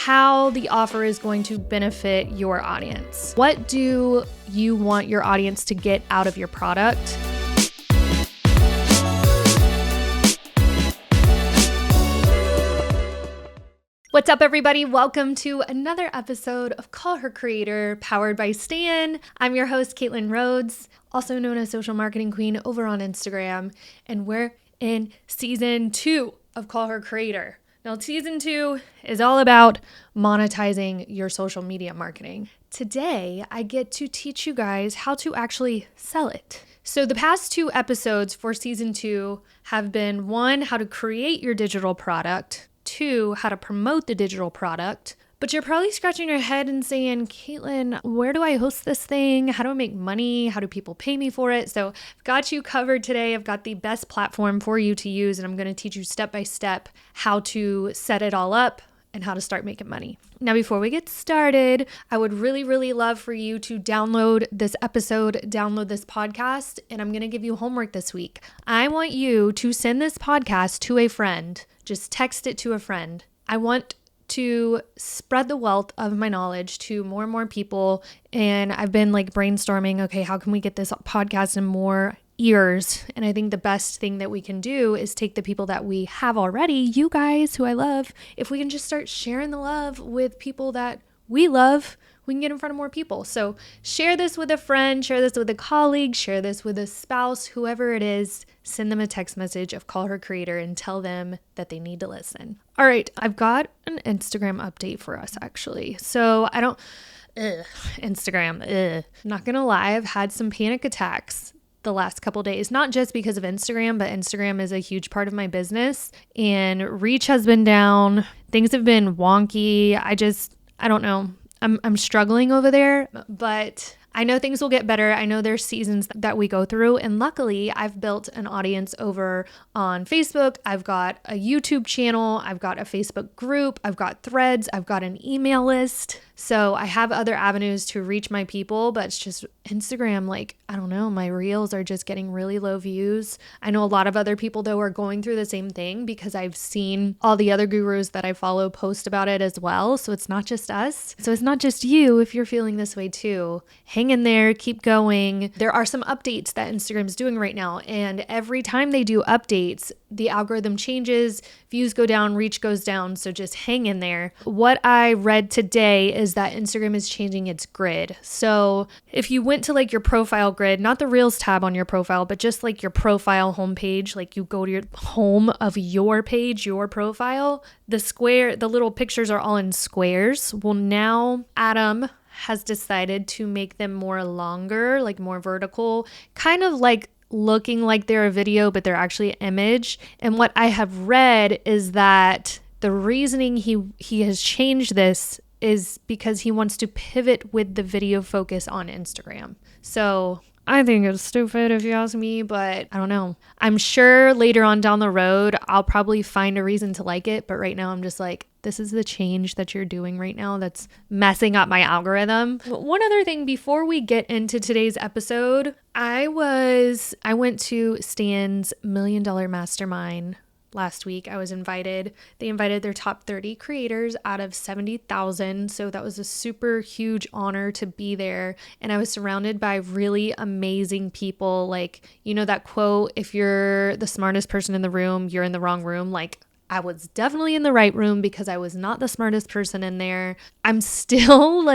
how the offer is going to benefit your audience. What do you want your audience to get out of your product? What's up, everybody? Welcome to another episode of Call Her Creator, powered by Stan. I'm your host, Caitlin Rhodes, also known as Social Marketing Queen over on Instagram, and we're in season 2 of Call Her Creator. Now, season 2 is all about monetizing your social media marketing. Today, I get to teach you guys how to actually sell it. So the past 2 episodes for season 2 have been 1, how to create your digital product, 2, how to promote the digital product. But you're probably scratching your head and saying, Caitlin, where do I host this thing? How do I make money? How do people pay me for it? So I've got you covered today. I've got the best platform for you to use, and I'm going to teach you step by step how to set it all up and how to start making money. Now, before we get started, I would really love for you to download this episode, download this podcast, and I'm going to give you homework this week. I want you to send this podcast to a friend. Just text it to a friend. I want to spread the wealth of my knowledge to more and more people. And I've been brainstorming, okay, how can we get this podcast in more ears? And I think the best thing that we can do is take the people that we have already, you guys who I love, if we can just start sharing the love with people that we love, we can get in front of more people. So share this with a friend, share this with a colleague, share this with a spouse, whoever it is. Send them a text message of Call Her Creator and tell them that they need to listen. All right, I've got an Instagram update for us actually. So Instagram, not gonna lie, I've had some panic attacks the last couple days, not just because of Instagram, but Instagram is a huge part of my business and reach has been down. Things have been wonky. I don't know. I'm struggling over there, but I know things will get better. I know there's seasons that we go through, and luckily I've built an audience over on Facebook. I've got a YouTube channel. I've got a Facebook group. I've got threads. I've got an email list. So I have other avenues to reach my people, but it's just Instagram, I don't know, my reels are just getting really low views. I know a lot of other people though are going through the same thing because I've seen all the other gurus that I follow post about it as well. So it's not just us. So it's not just you if you're feeling this way too. Hang in there, keep going. There are some updates that Instagram's doing right now, and every time they do updates, the algorithm changes, views go down, reach goes down. So just hang in there. What I read today is that Instagram is changing its grid. So if you went to your profile grid, not the Reels tab on your profile, but just your profile homepage, you go to your home of your page, your profile, the little pictures are all in squares. Well, now Adam has decided to make them more longer, more vertical, kind of looking like they're a video, but they're actually an image. And what I have read is that the reasoning he has changed this is because he wants to pivot with the video focus on Instagram. So I think it's stupid if you ask me, but I don't know. I'm sure later on down the road, I'll probably find a reason to like it. But right now I'm just this is the change that you're doing right now that's messing up my algorithm. One other thing before we get into today's episode, I went to Stan's $1 Million Mastermind last week. I was invited. They invited their top 30 creators out of 70,000. So that was a super huge honor to be there. And I was surrounded by really amazing people. That quote, if you're the smartest person in the room, you're in the wrong room. I was definitely in the right room because I was not the smartest person in there. I'm still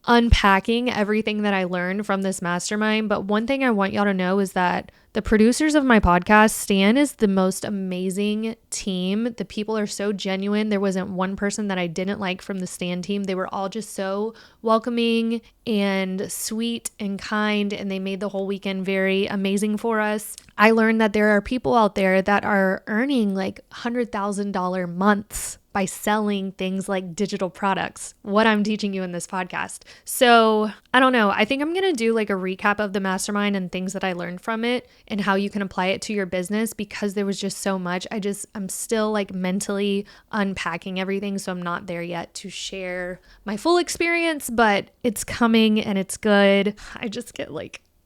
unpacking everything that I learned from this mastermind. But one thing I want y'all to know is that the producers of my podcast, Stan, is the most amazing team. The people are so genuine. There wasn't one person that I didn't like from the Stan team. They were all just so welcoming and sweet and kind, and they made the whole weekend very amazing for us. I learned that there are people out there that are earning $100,000 months by selling things like digital products, what I'm teaching you in this podcast. So I don't know. I think I'm going to do a recap of the mastermind and things that I learned from it and how you can apply it to your business because there was just so much. I'm still mentally unpacking everything. So I'm not there yet to share my full experience, but it's coming and it's good. I just get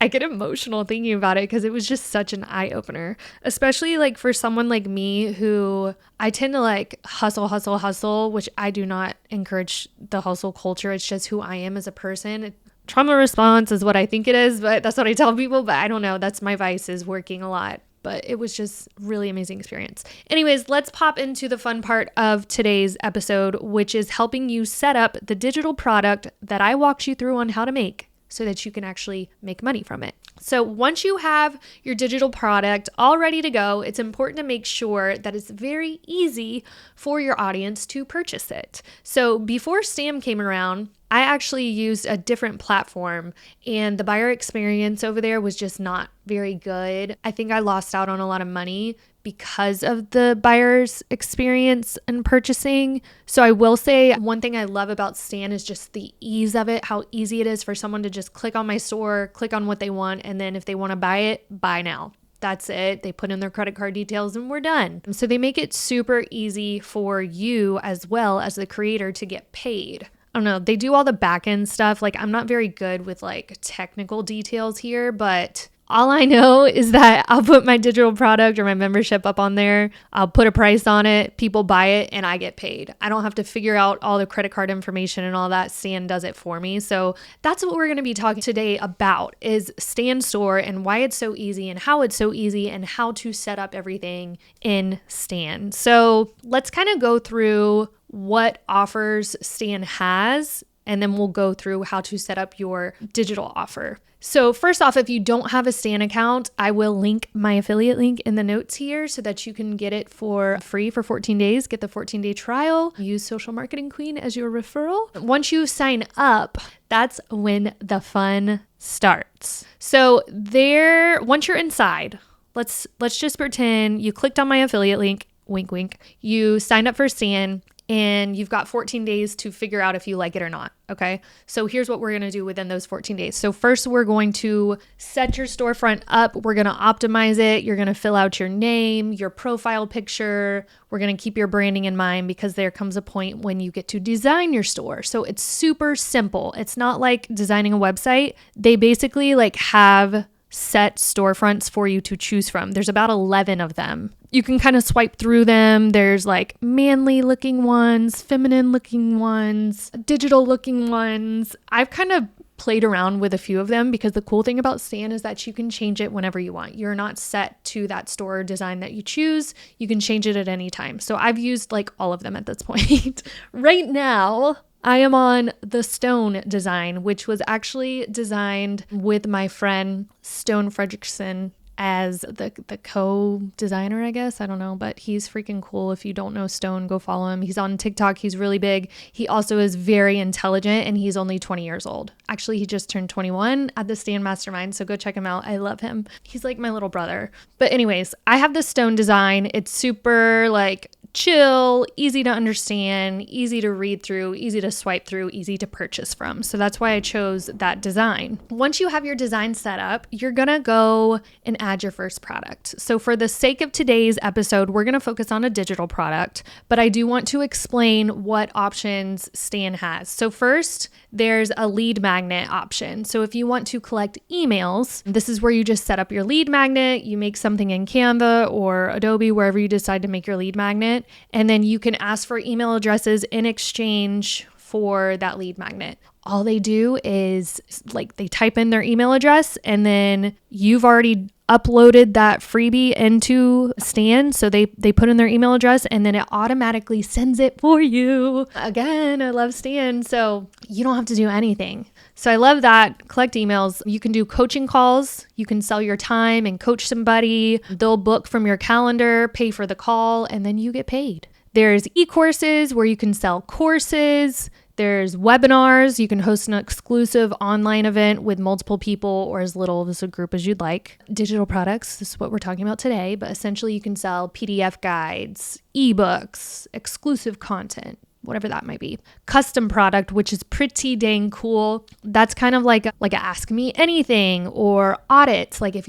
I get emotional thinking about it because it was just such an eye opener, especially like for someone like me who I tend to like hustle, which I do not encourage the hustle culture. It's just who I am as a person. Trauma response is what I think it is, but that's what I tell people. But I don't know. That's my vice, is working a lot. But it was just really amazing experience. Anyways, let's pop into the fun part of today's episode, which is helping you set up the digital product that I walked you through on how to make, so that you can actually make money from it. So once you have your digital product all ready to go, it's important to make sure that it's very easy for your audience to purchase it. So before Stam came around, I actually used a different platform, and the buyer experience over there was just not very good. I think I lost out on a lot of money because of the buyer's experience in purchasing. So I will say one thing I love about Stan is just the ease of it, how easy it is for someone to just click on my store, click on what they want, and then if they want to buy it, buy now. That's it. They put in their credit card details and we're done. So they make it super easy for you as well as the creator to get paid. I don't know. They do all the back end stuff. Like, I'm not very good with like technical details here, but all I know is that I'll put my digital product or my membership up on there. I'll put a price on it. People buy it and I get paid. I don't have to figure out all the credit card information and all that. Stan does it for me. So that's what we're going to be talking today about, is Stan Store and why it's so easy and how it's so easy and how to set up everything in Stan. So let's kind of go through what offers Stan has, and then we'll go through how to set up your digital offer. So first off, if you don't have a Stan account, I will link my affiliate link in the notes here so that you can get it for free for 14 days. Get the 14-day trial. Use Social Marketing Queen as your referral. Once you sign up, that's when the fun starts. So once you're inside, let's just pretend you clicked on my affiliate link, wink, wink. You signed up for Stan, and you've got 14 days to figure out if you like it or not. Okay. So here's what we're going to do within those 14 days. So first, we're going to set your storefront up. We're going to optimize it. You're going to fill out your name, your profile picture. We're going to keep your branding in mind, because there comes a point when you get to design your store. So it's super simple. It's not like designing a website. They basically like have set storefronts for you to choose from. There's about 11 of them. You can kind of swipe through them. There's like manly looking ones, feminine looking ones, digital looking ones. I've kind of played around with a few of them, because the cool thing about Stan is that you can change it whenever you want. You're not set to that store design that you choose. You can change it at any time. So I've used like all of them at this point. Right now, I am on the stone design, which was actually designed with my friend Stone Fredrickson as the co-designer, I guess. I don't know, but he's freaking cool. If you don't know Stone, go follow him. He's on TikTok. He's really big. He also is very intelligent, and he's only 20 years old. Actually, he just turned 21 at the Stan Mastermind, so go check him out. I love him. He's like my little brother. But anyways, I have the Stone design. It's super like chill, easy to understand, easy to read through, easy to swipe through, easy to purchase from. So that's why I chose that design. Once you have your design set up, you're going to go and add your first product. So for the sake of today's episode, we're going to focus on a digital product, but I do want to explain what options Stan has. So first, there's a lead magnet option. So if you want to collect emails, this is where you just set up your lead magnet. You make something in Canva or Adobe, wherever you decide to make your lead magnet. And then you can ask for email addresses in exchange for that lead magnet. All they do is like they type in their email address, and then you've already uploaded that freebie into Stan. So they put in their email address, and then it automatically sends it for you. Again, I love Stan, so you don't have to do anything. So I love that. Collect emails. You can do coaching calls. You can sell your time and coach somebody. They'll book from your calendar, pay for the call, and then you get paid. There's e-courses where you can sell courses. There's webinars. You can host an exclusive online event with multiple people or as little as a group as you'd like. Digital products, this is what we're talking about today, but essentially you can sell PDF guides, ebooks, exclusive content, whatever that might be. Custom product, which is pretty dang cool. That's kind of like a ask me anything, or audits. Like if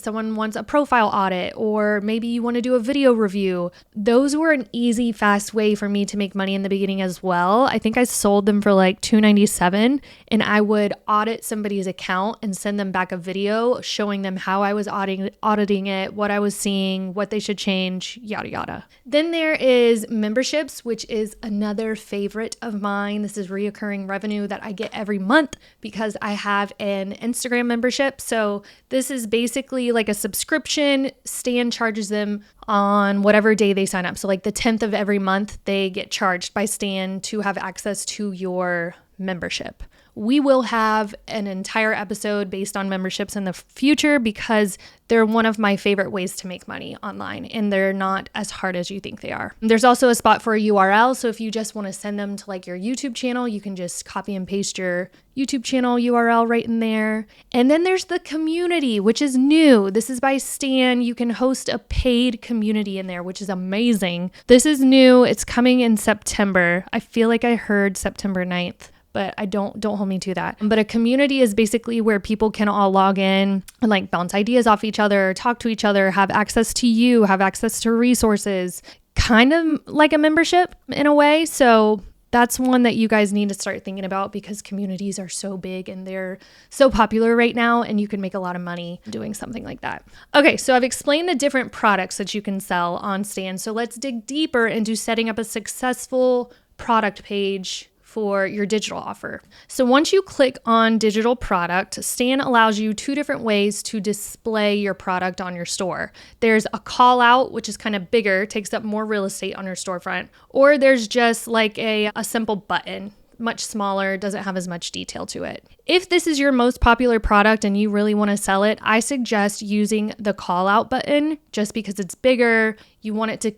someone wants a profile audit, or maybe you want to do a video review. Those were an easy, fast way for me to make money in the beginning as well. I think I sold them for like $2.97, and I would audit somebody's account and send them back a video showing them how I was auditing it, what I was seeing, what they should change, yada yada. Then there is memberships, which is another favorite of mine. This is reoccurring revenue that I get every month because I have an Instagram membership. So this is basically like a subscription. Stan charges them on whatever day they sign up. So like the 10th of every month, they get charged by Stan to have access to your membership. We will have an entire episode based on memberships in the future because they're one of my favorite ways to make money online, and they're not as hard as you think they are. There's also a spot for a URL. So if you just want to send them to like your YouTube channel, you can just copy and paste your YouTube channel URL right in there. And then there's the community, which is new. This is by Stan. You can host a paid community in there, which is amazing. This is new. It's coming in September. I feel like I heard September 9th. But I don't hold me to that. But a community is basically where people can all log in and like bounce ideas off each other, talk to each other, have access to you, have access to resources, kind of like a membership in a way. So that's one that you guys need to start thinking about because communities are so big and they're so popular right now, and you can make a lot of money doing something like that. Okay, so I've explained the different products that you can sell on Stan. So let's dig deeper into setting up a successful product page for your digital offer. So once you click on digital product, Stan allows you two different ways to display your product on your store. There's a call out, which is kind of bigger, takes up more real estate on your storefront, or there's just like a simple button, much smaller, doesn't have as much detail to it. If this is your most popular product and you really want to sell it, I suggest using the call out button just because it's bigger. You want it to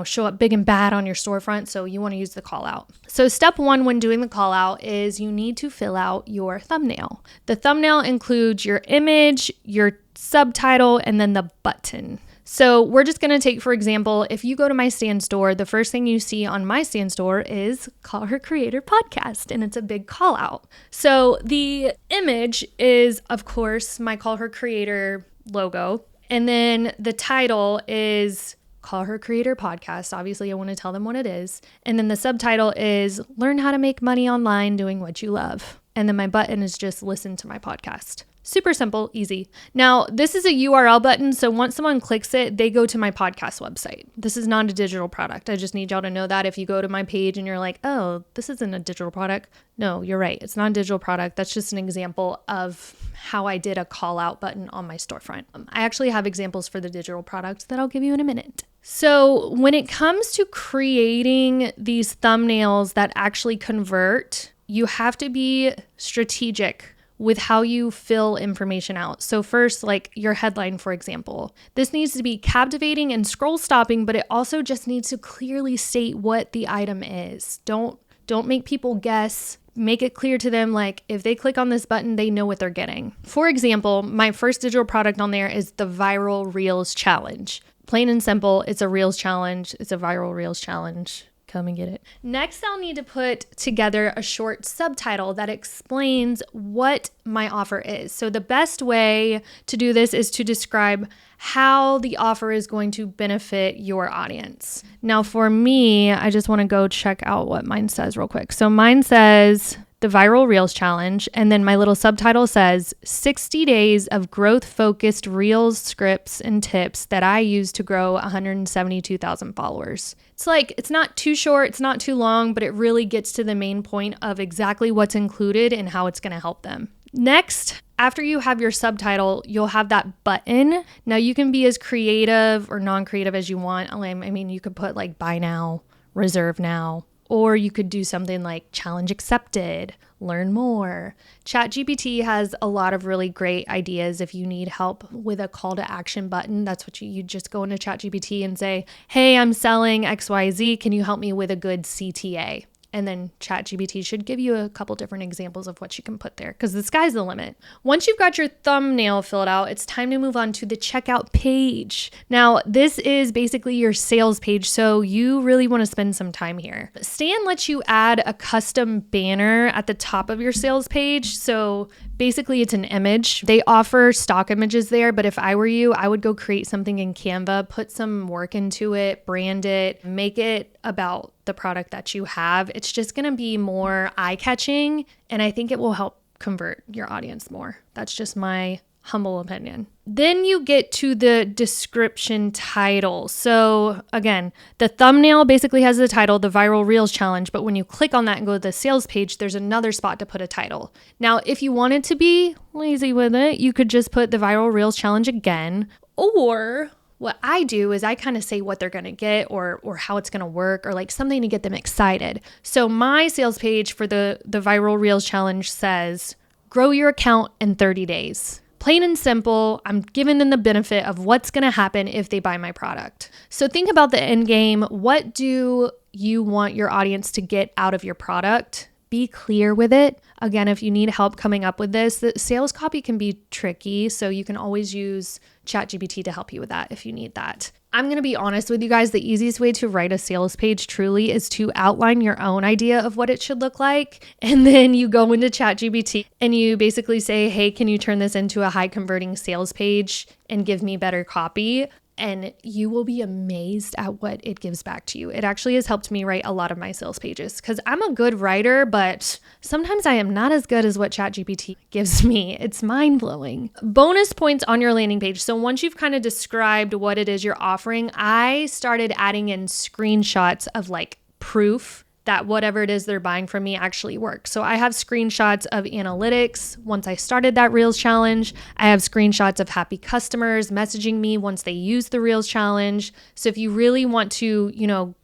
show up big and bad on your storefront. So you want to use the call out. So step one when doing the call out is you need to fill out your thumbnail. The thumbnail includes your image, your subtitle, and then the button. So we're just going to take, for example, if you go to my Stan store, the first thing you see on my Stan store is Call Her Creator Podcast, and it's a big call out. So the image is, of course, my Call Her Creator logo. And then the title is Call Her Creator Podcast. Obviously, I want to tell them what it is. And then the subtitle is Learn How to Make Money Online Doing What You Love. And then my button is just listen to my podcast. Super simple, easy. Now, this is a URL button. So once someone clicks it, they go to my podcast website. This is not a digital product. I just need y'all to know that if you go to my page and you're like, oh, this isn't a digital product. No, you're right. It's not a digital product. That's just an example of how I did a call out button on my storefront. I actually have examples for the digital products that I'll give you in a minute. So when it comes to creating these thumbnails that actually convert, you have to be strategic with how you fill information out. So first, like your headline, for example, this needs to be captivating and scroll stopping, but it also just needs to clearly state what the item is. Don't make people guess. Make it clear to them, like if they click on this button, they know what they're getting. For example, my first digital product on there is the Viral Reels Challenge. Plain and simple, it's a Reels challenge. It's a viral Reels challenge. Come and get it. Next, I'll need to put together a short subtitle that explains what my offer is. So the best way to do this is to describe how the offer is going to benefit your audience. Now, for me, I just want to go check out what mine says real quick. So mine says the Viral Reels Challenge, and then my little subtitle says 60 days of growth-focused Reels scripts and tips that I use to grow 172,000 followers. It's not too short, it's not too long, but it really gets to the main point of exactly what's included and how it's going to help them. Next, after you have your subtitle, you'll have that button. Now you can be as creative or non-creative as you want. I mean, you could put like buy now, reserve now, or you could do something like challenge accepted, learn more. ChatGPT has a lot of really great ideas. If you need help with a call to action button, that's what you just go into ChatGPT and say, hey, I'm selling XYZ. Can you help me with a good CTA? And then ChatGPT should give you a couple different examples of what you can put there because the sky's the limit. Once you've got your thumbnail filled out, it's time to move on to the checkout page. Now, this is basically your sales page, so you really want to spend some time here. Stan lets you add a custom banner at the top of your sales page. So basically it's an image. They offer stock images there, but if I were you, I would go create something in Canva, put some work into it, brand it, make it about the product that you have. It's just going to be more eye-catching, and I think it will help convert your audience more. That's just my humble opinion. Then you get to the description title. So again, the thumbnail basically has the title, the Viral Reels Challenge, but when you click on that and go to the sales page, there's another spot to put a title. Now, if you wanted to be lazy with it, you could just put the Viral Reels Challenge again, or what I do is I kind of say what they're going to get or how it's going to work or like something to get them excited. So my sales page for the Viral Reels Challenge says, grow your account in 30 days. Plain and simple, I'm giving them the benefit of what's going to happen if they buy my product. So think about the end game. What do you want your audience to get out of your product? Be clear with it. Again, if you need help coming up with this, the sales copy can be tricky, so you can always use ChatGPT to help you with that if you need that. I'm going to be honest with you guys, the easiest way to write a sales page truly is to outline your own idea of what it should look like. And then you go into ChatGPT and you basically say, hey, can you turn this into a high converting sales page and give me better copy? And you will be amazed at what it gives back to you. It actually has helped me write a lot of my sales pages because I'm a good writer, but sometimes I am not as good as what ChatGPT gives me. It's mind-blowing. Bonus points on your landing page. So once you've kind of described what it is you're offering, I started adding in screenshots of like proof that whatever it is they're buying from me actually works. So I have screenshots of analytics once I started that Reels challenge. I have screenshots of happy customers messaging me once they use the Reels challenge. So if you really want to,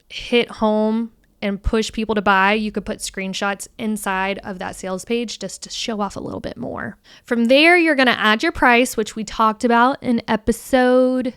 hit home and push people to buy, you could put screenshots inside of that sales page just to show off a little bit more. From there, you're going to add your price, which we talked about in episode,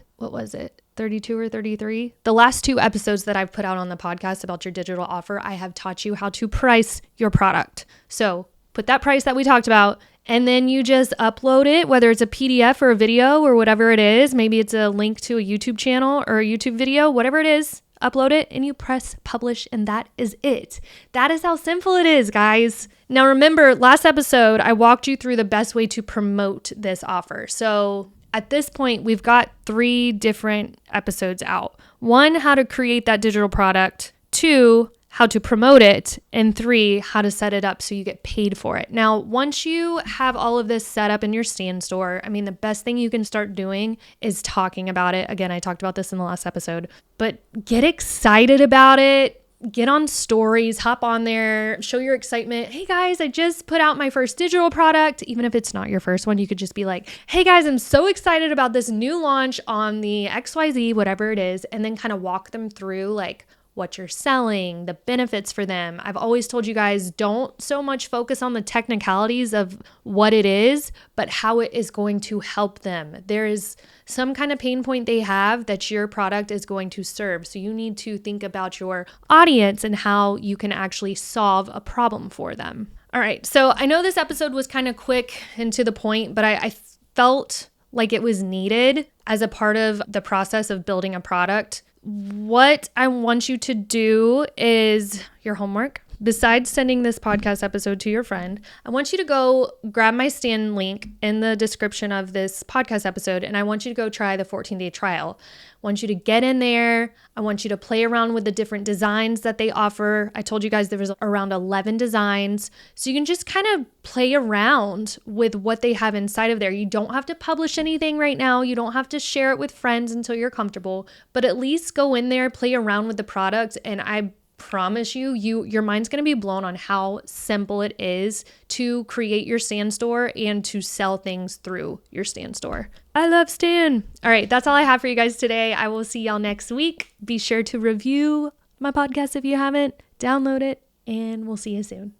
32 or 33. The last 2 episodes that I've put out on the podcast about your digital offer, I have taught you how to price your product. So put that price that we talked about, and then you just upload it, whether it's a PDF or a video or whatever it is. Maybe it's a link to a YouTube channel or a YouTube video, whatever it is, upload it and you press publish, and that is it. That is how simple it is, guys. Now remember, last episode, I walked you through the best way to promote this offer. So at this point, we've got 3 different episodes out. 1, how to create that digital product. 2, how to promote it. And 3, how to set it up so you get paid for it. Now, once you have all of this set up in your Stan store, the best thing you can start doing is talking about it. Again, I talked about this in the last episode, but get excited about it. Get on stories, hop on there, show your excitement. Hey guys, I just put out my first digital product. Even if it's not your first one, you could just be like, hey guys, I'm so excited about this new launch on the XYZ, whatever it is, and then kind of walk them through like what you're selling, the benefits for them. I've always told you guys, don't so much focus on the technicalities of what it is, but how it is going to help them. There is some kind of pain point they have that your product is going to serve. So you need to think about your audience and how you can actually solve a problem for them. All right. So I know this episode was kind of quick and to the point, but I felt like it was needed as a part of the process of building a product. What I want you to do is your homework. Besides sending this podcast episode to your friend, I want you to go grab my Stan link in the description of this podcast episode, and I want you to go try the 14-day trial. I want you to get in there. I want you to play around with the different designs that they offer. I told you guys there was around 11 designs, so you can just kind of play around with what they have inside of there. You don't have to publish anything right now. You don't have to share it with friends until you're comfortable, but at least go in there, play around with the product, and I promise your mind's going to be blown on how simple it is to create your Stan store and to sell things through your Stan store. I love Stan. All right, that's all I have for you guys today. I will see y'all next week. Be sure to review my podcast if you haven't. Download it, and we'll see you soon.